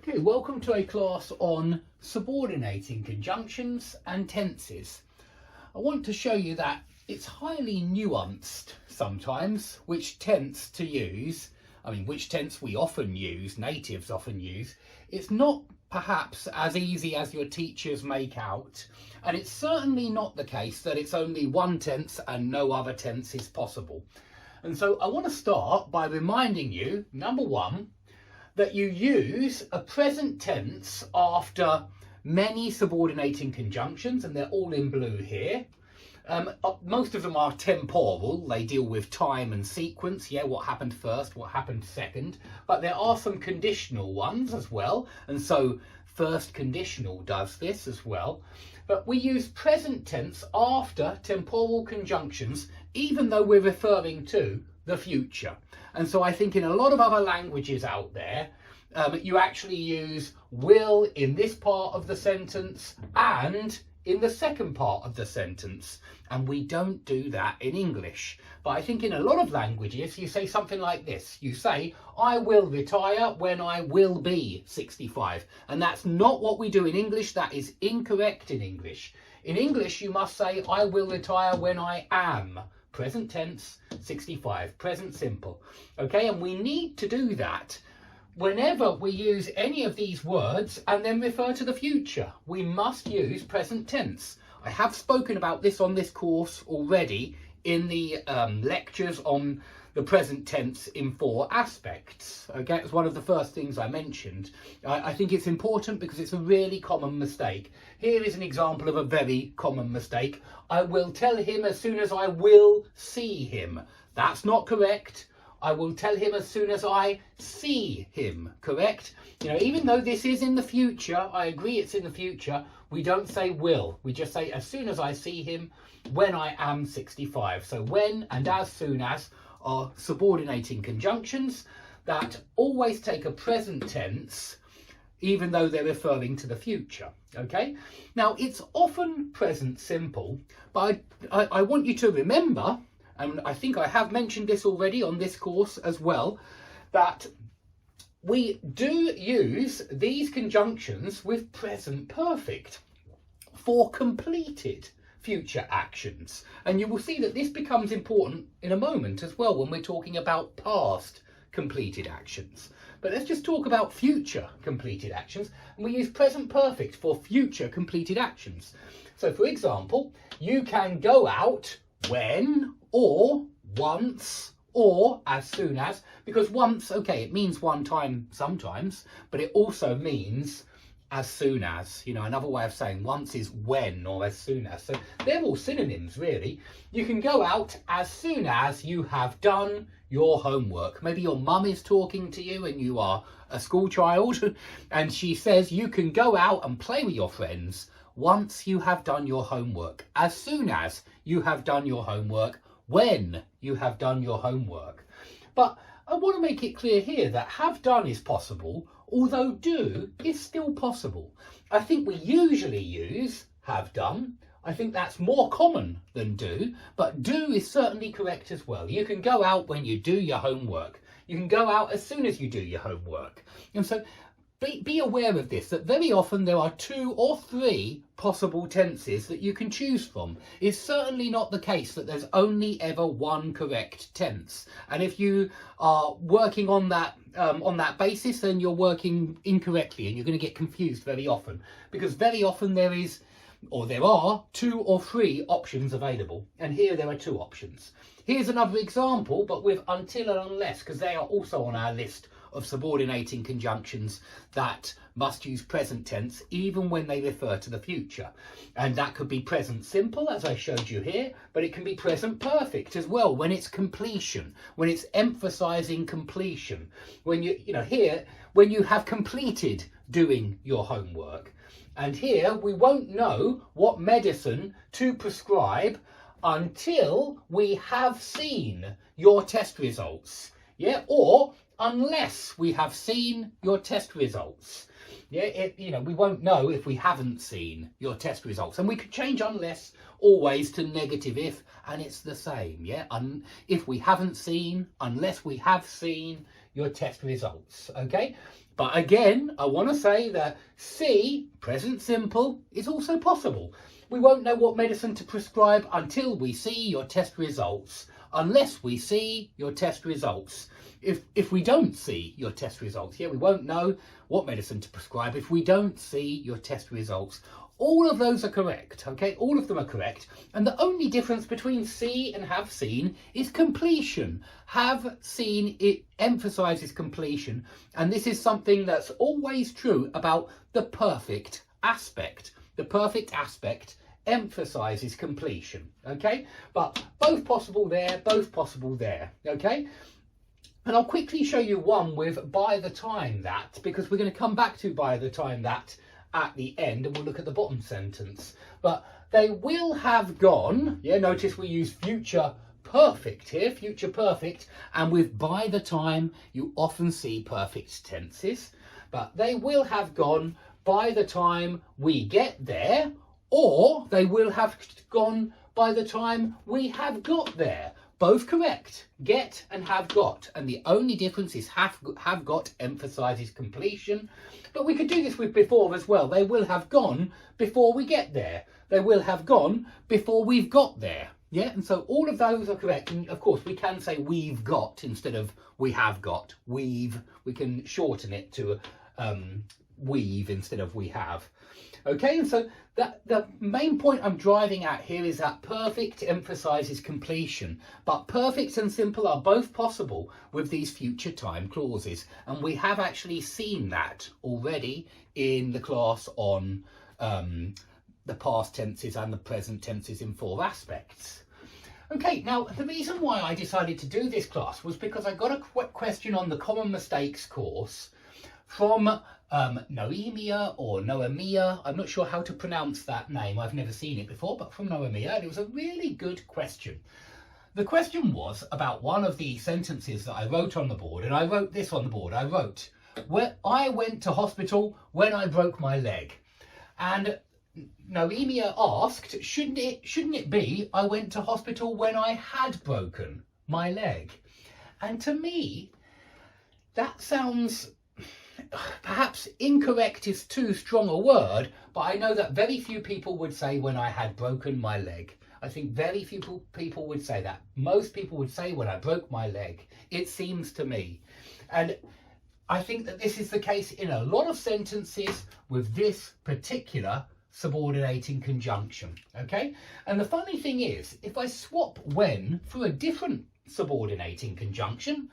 Okay, welcome to a class on subordinating conjunctions and tenses. I want to show you that it's highly nuanced sometimes which tense to use. Which tense we often use, natives often use. It's not perhaps as easy as your teachers make out, and it's certainly not the case that it's only one tense and no other tense is possible. And so I want to start by reminding you, number one, that you use a present tense after many subordinating conjunctions, and they're all in blue here. Most of them are temporal. They deal with time and sequence. Yeah, what happened first, what happened second. But there are some conditional ones as well. And so first conditional does this as well. But we use present tense after temporal conjunctions, even though we're referring to the future. And so I think in a lot of other languages out there, you actually use will in this part of the sentence and in the second part of the sentence. And we don't do that in English. But I think in a lot of languages, you say something like this. You say, I will retire when I will be 65. And that's not what we do in English. That is incorrect in English. In English, you must say, I will retire when I am. Present tense, 65, present simple. Okay, and we need to do that whenever we use any of these words and then refer to the future. We must use present tense. I have spoken about this on this course already in the lectures on the present tense in 4 aspects. Okay, it's one of the first things I mentioned. I think it's important because it's a really common mistake. Here is an example of a very common mistake. I will tell him as soon as I will see him. That's not correct. I will tell him as soon as I see him. Correct? Even though this is in the future, I agree it's in the future, we don't say will. We just say as soon as I see him when I am 65. So when and as soon as are subordinating conjunctions that always take a present tense, even though they're referring to the future. Okay, now it's often present simple, but I want you to remember, and I think I have mentioned this already on this course as well, that we do use these conjunctions with present perfect for completed future actions. And you will see that this becomes important in a moment as well when we're talking about past completed actions. But let's just talk about future completed actions. And we use present perfect for future completed actions. So for example, you can go out when, or once, or as soon as, because once, okay, it means one time sometimes, but it also means as soon as. Another way of saying once is when or as soon as. So they're all synonyms, really. You can go out as soon as you have done your homework. Maybe your mum is talking to you and you are a school child and she says you can go out and play with your friends once you have done your homework. As soon as you have done your homework, when you have done your homework. But I want to make it clear here that have done is possible, although do is still possible. I think we usually use have done. I think that's more common than do, but do is certainly correct as well. You can go out when you do your homework. You can go out as soon as you do your homework. And so be aware of this, that very often there are 2 or 3 possible tenses that you can choose from. It's certainly not the case that there's only ever one correct tense. And if you are working on that basis, then you're working incorrectly and you're going to get confused very often. Because very often there are 2 or 3 options available. And here there are 2 options. Here's another example, but with until and unless, because they are also on our list of subordinating conjunctions that must use present tense even when they refer to the future. And that could be present simple, as I showed you here, but it can be present perfect as well when it's completion, when it's emphasizing completion, when when you have completed doing your homework. And here we won't know what medicine to prescribe until we have seen your test results. Yeah, or unless we have seen your test results. Yeah, we won't know if we haven't seen your test results. And we could change unless always to negative if, and it's the same. Yeah, if we haven't seen, unless we have seen, your test results, okay? But again, I want to say that C, present simple, is also possible. We won't know what medicine to prescribe until we see your test results, unless we see your test results. If we don't see your test results, we won't know what medicine to prescribe if we don't see your test results. All of those are correct, okay? All of them are correct. And the only difference between see and have seen is completion. Have seen, it emphasizes completion. And this is something that's always true about the perfect aspect. The perfect aspect emphasizes completion, okay? But both possible there, both possible there, okay? And I'll quickly show you one with by the time that, because we're going to come back to by the time that at the end, and we'll look at the bottom sentence. But they will have gone, notice we use future perfect here, future perfect, and with by the time you often see perfect tenses. But they will have gone by the time we get there, or they will have gone by the time we have got there. Both correct, get and have got, and the only difference is have got emphasizes completion. But we could do this with before as well. They will have gone before we get there. They will have gone before we've got there. And so all of those are correct. And of course we can say we've got instead of we have got. We can shorten it to we've instead of we have. Okay, and so the main point I'm driving at here is that perfect emphasizes completion, but perfect and simple are both possible with these future time clauses, and we have actually seen that already in the class on the past tenses and the present tenses in 4 aspects. Okay, now the reason why I decided to do this class was because I got a question on the Common Mistakes course from Noemia or Noemia. I'm not sure how to pronounce that name. I've never seen it before, but from Noemia, and it was a really good question. The question was about one of the sentences that I wrote on the board, and I wrote this on the board. I wrote, I went to hospital when I broke my leg. And Noemia asked, shouldn't it be I went to hospital when I had broken my leg? And to me, that sounds, perhaps incorrect is too strong a word, but I know that very few people would say when I had broken my leg. I think very few people would say that. Most people would say when I broke my leg, it seems to me. And I think that this is the case in a lot of sentences with this particular subordinating conjunction, okay? And the funny thing is, if I swap when for a different subordinating conjunction,